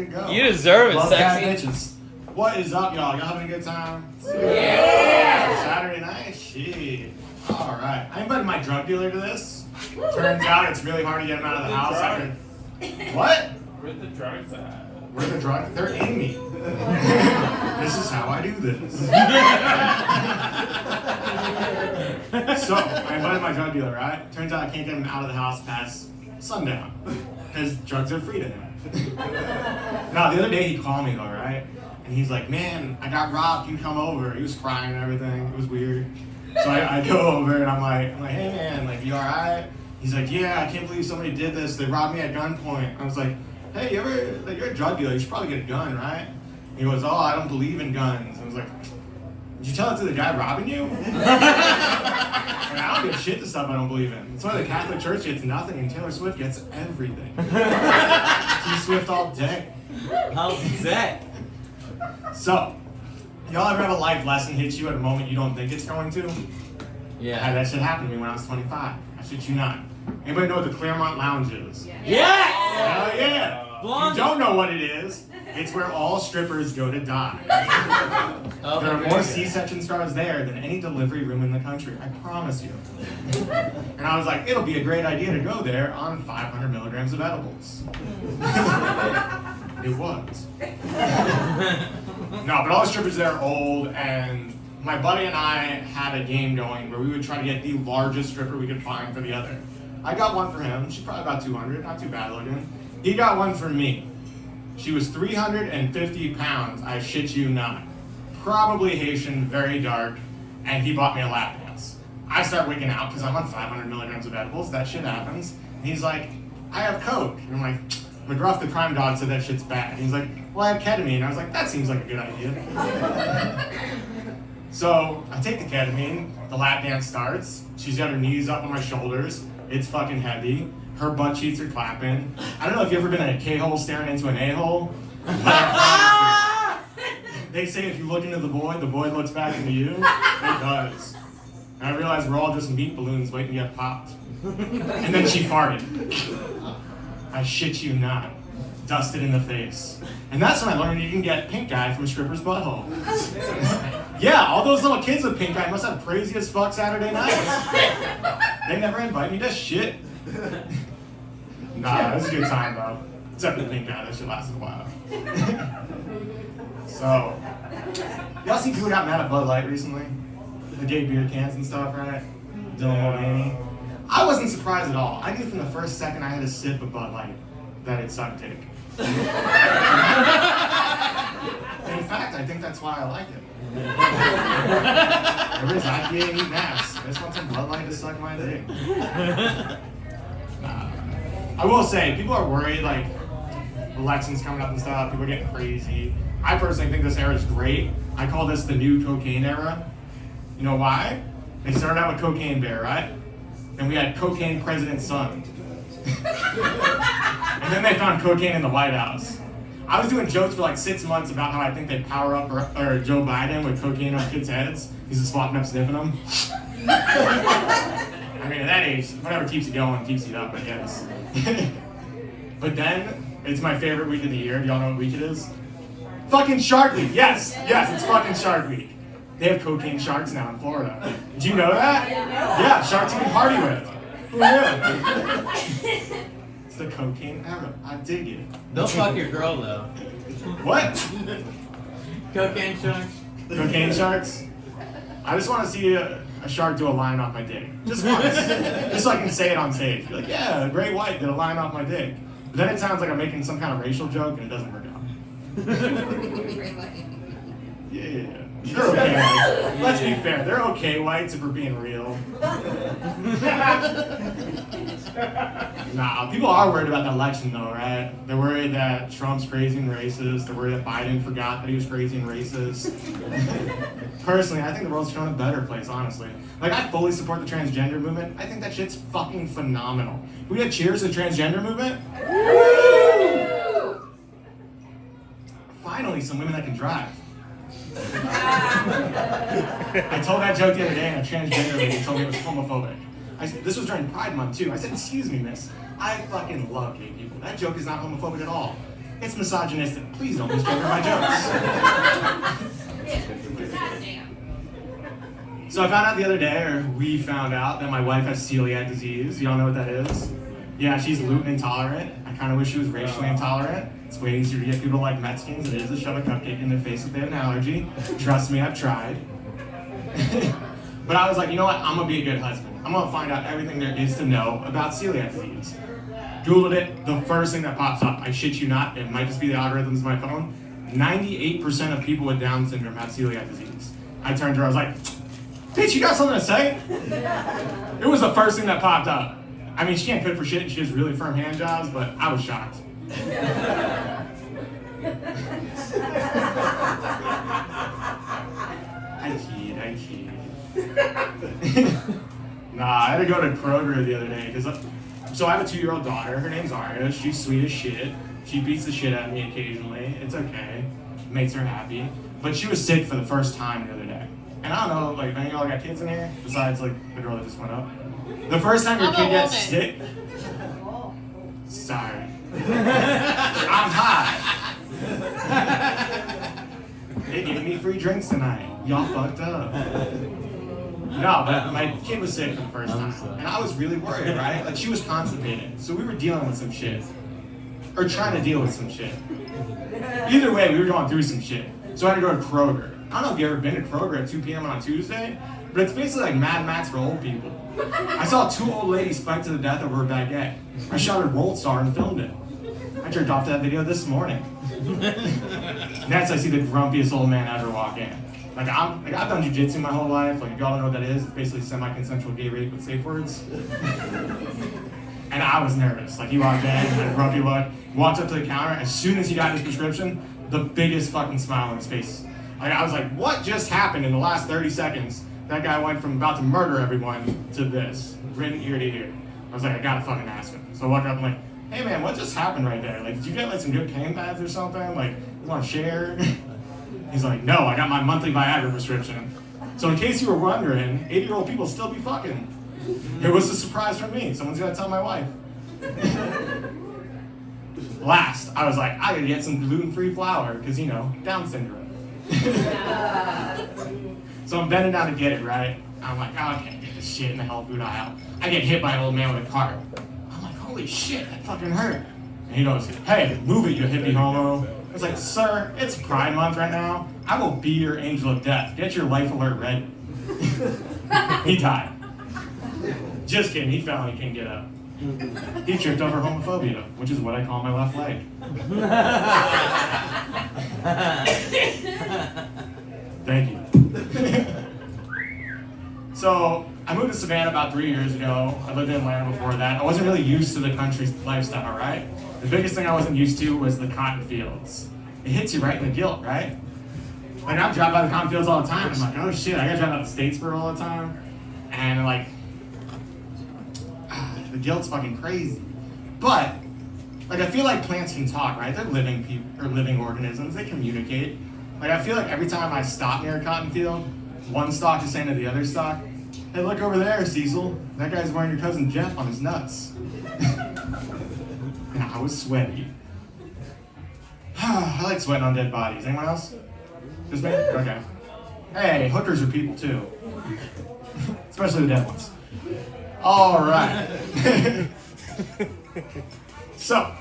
to go. You deserve it, Love sexy. bad bitches. What is up, y'all? Y'all having a good time? Yeah! Saturday night? Shit. Alright. I invited my drug dealer to this. Turns out it's really hard to get him out of the house. What? Where's the drugs at? Where the drugs? They're in me. This is how I do this. So, I invited my drug dealer, right? Turns out I can't get him out of the house past sundown. Because drugs are free to him. Now, the other day he called me though, right? And he's like, man, I got robbed, you come over. He was crying and everything. It was weird. So I go over and I'm like, hey man, like, you alright? He's like, yeah, I can't believe somebody did this. They robbed me at gunpoint. I was like, hey, you're a drug dealer. You should probably get a gun, right? He goes, oh, I don't believe in guns. I was like, did you tell it to the guy robbing you? I don't give shit to stuff I don't believe in. That's why the Catholic Church gets nothing and Taylor Swift gets everything. She's Swift all day. How's that? So, y'all ever have a life lesson hit you at a moment you don't think it's going to? Yeah. That shit happened to me when I was 25. I shit you not. Anybody know what the Claremont Lounge is? Yes! Hell yeah! If Blonde. you don't know what it is, it's where all strippers go to die. Oh, There are very more good. C-section scars there than any delivery room in the country, I promise you. And I was like, it'll be a great idea to go there on 500 milligrams of edibles. It was. No, but all the strippers there are old, and my buddy and I had a game going where we would try to get the largest stripper we could find for the other. I got one for him. She's probably about 200, not too bad looking. He got one for me. She was 350 pounds, I shit you not. Probably Haitian, very dark, and he bought me a lap dance. I start wigging out because I'm on 500 milligrams of edibles. That shit happens. And he's like, I have coke. And I'm like, McGruff the crime dog said that shit's bad. And he's like, well, I have ketamine. And I was like, that seems like a good idea. So I take the ketamine, the lap dance starts. She's got her knees up on my shoulders. It's fucking heavy. Her butt cheeks are clapping. I don't know if you've ever been in a K-hole staring into an A-hole. They say if you look into the void looks back into you. It does. And I realized we're all just meat balloons waiting to get popped. And then she farted. I shit you not. Dusted in the face. And that's when I learned you can get pink eye from a stripper's butthole. Yeah, all those little kids with pink eye must have crazy as fuck Saturday nights. They never invite me to shit. Nah, it was a good time though. Except for the pink eye, that shit lasted a while. So, y'all see people got mad at Bud Light recently? The gay beer cans and stuff, right? Dylan Mulvaney. I wasn't surprised at all. I knew from the first second I had a sip of Bud Light that it sucked dick. In fact, I think that's why I like it. There is IPA and eat ass. I just want some Bud Light to suck my dick. I will say, people are worried, like, elections coming up and stuff, people are getting crazy. I personally think this era is great. I call this the new cocaine era. You know why? They started out with Cocaine Bear, right? And we had Cocaine President's son. And then they found cocaine in the White House. I was doing jokes for like 6 months about how I think they'd power up or Joe Biden with cocaine on kids' heads. He's just swapping up sniffing them. I mean, at that age, whatever keeps you going keeps you up, I guess. But then, it's my favorite week of the year. Do y'all know what week it is? Fucking Shark Week. Yes, it's fucking Shark Week. They have cocaine sharks now in Florida. Did you know that? Yeah, sharks you can party with. Who knew? It's the cocaine era. I dig it. Don't fuck your girl though. What? Cocaine sharks. Cocaine sharks? I just want to see a shark do a line off my dick. Just once. Just so I can say it on stage. Be like, yeah, a great white did a line off my dick. But then it sounds like I'm making some kind of racial joke and it doesn't work out. Yeah. They're okay. Let's be fair. They're okay whites if we're being real. Nah, people are worried about the election though, right? They're worried that Trump's crazy and racist. They're worried that Biden forgot that he was crazy and racist. Personally, I think the world's showing a better place, honestly. Like, I fully support the transgender movement. I think that shit's fucking phenomenal. We got cheers to the transgender movement? Woo! Finally, some women that can drive. I told that joke the other day and a transgender lady told me it was homophobic. I said, this was during Pride Month too. I said, excuse me, miss, I fucking love gay people. That joke is not homophobic at all. It's misogynistic. Please don't misgender my jokes. So I found out the other day, or we found out, that my wife has celiac disease. Y'all know what that is? Yeah, she's gluten intolerant. I kind of wish she was racially intolerant. It's way easier to get people like Mexicans than it is to shove a cupcake in their face if they have an allergy. Trust me, I've tried. But I was like, you know what? I'm gonna be a good husband. I'm gonna find out everything there is to know about celiac disease. Googled it, the first thing that pops up, I shit you not, it might just be the algorithms of my phone, 98% of people with Down syndrome have celiac disease. I turned to her, I was like, bitch, you got something to say? It was the first thing that popped up. I mean, she can't cook for shit, and she has really firm hand jobs, but I was shocked. I kid. Nah, I had to go to Kroger the other day, so I have a 2-year-old daughter, her name's Aria, she's sweet as shit. She beats the shit out of me occasionally, it's okay, makes her happy. But she was sick for the first time the other day. And I don't know, like, any of y'all got kids in here? Besides, like, the girl that just went up? The first time your kid gets sick... Sorry. I'm high. They gave me free drinks tonight. Y'all fucked up. No, but my kid was sick for the first time. And I was really worried, right? Like, she was constipated. So we were dealing with some shit. Or trying to deal with some shit. Either way, we were going through some shit. So I had to go to Kroger. I don't know if you've ever been to Kroger at 2 p.m. on a Tuesday, but it's basically like Mad Max for old people. I saw 2 old ladies fight to the death over a baguette. I shouted World Star and filmed it. I jerked off to that video this morning. Next, I see the grumpiest old man ever walk in. I've done jiu-jitsu my whole life. Like, if y'all don't know what that is, it's basically semi-consensual gay rape with safe words. And I was nervous. Like, he walked in, had a grumpy look, walked up to the counter. As soon as he got his prescription, the biggest fucking smile on his face. Like, I was like, what just happened in the last 30 seconds? That guy went from about to murder everyone to this, grin ear to ear. I was like, I gotta fucking ask him. So I walked up and I'm like, hey man, what just happened right there? Like, did you get like some good pain pads or something? Like, you wanna share? He's like, no, I got my monthly Viagra prescription. So in case you were wondering, 80-year-old people still be fucking. It was a surprise for me. Someone's gonna tell my wife. Last, I was like, I gotta get some gluten-free flour, because, you know, Down syndrome. So I'm bending down to get it, right? I'm like, oh, I can't get this shit in the health food aisle. I get hit by an old man with a cart. I'm like, holy shit, that fucking hurt. And he goes, hey, move it, you hippie homo. I was like, sir, it's Pride Month right now. I will be your angel of death. Get your life alert ready. He died. Just kidding, he fell and he can't get up. He tripped over homophobia, which is what I call my left leg. Thank you. So, I moved to Savannah about 3 years ago. I lived in Atlanta before that. I wasn't really used to the country lifestyle, right? The biggest thing I wasn't used to was the cotton fields. It hits you right in the guilt, right? Like, I'm driving by the cotton fields all the time. I'm like, oh shit, I gotta drive out to Statesboro all the time. And like, the guilt's fucking crazy. But, like, I feel like plants can talk, right? They're living organisms. They communicate. Like, I feel like every time I stop near a cotton field, one stalk is saying to the other stalk, hey, look over there, Cecil. That guy's wearing your cousin Jeff on his nuts. And I was sweaty. I like sweating on dead bodies. Anyone else? Just me? Okay. Hey, hookers are people too. Especially the dead ones. All right. So,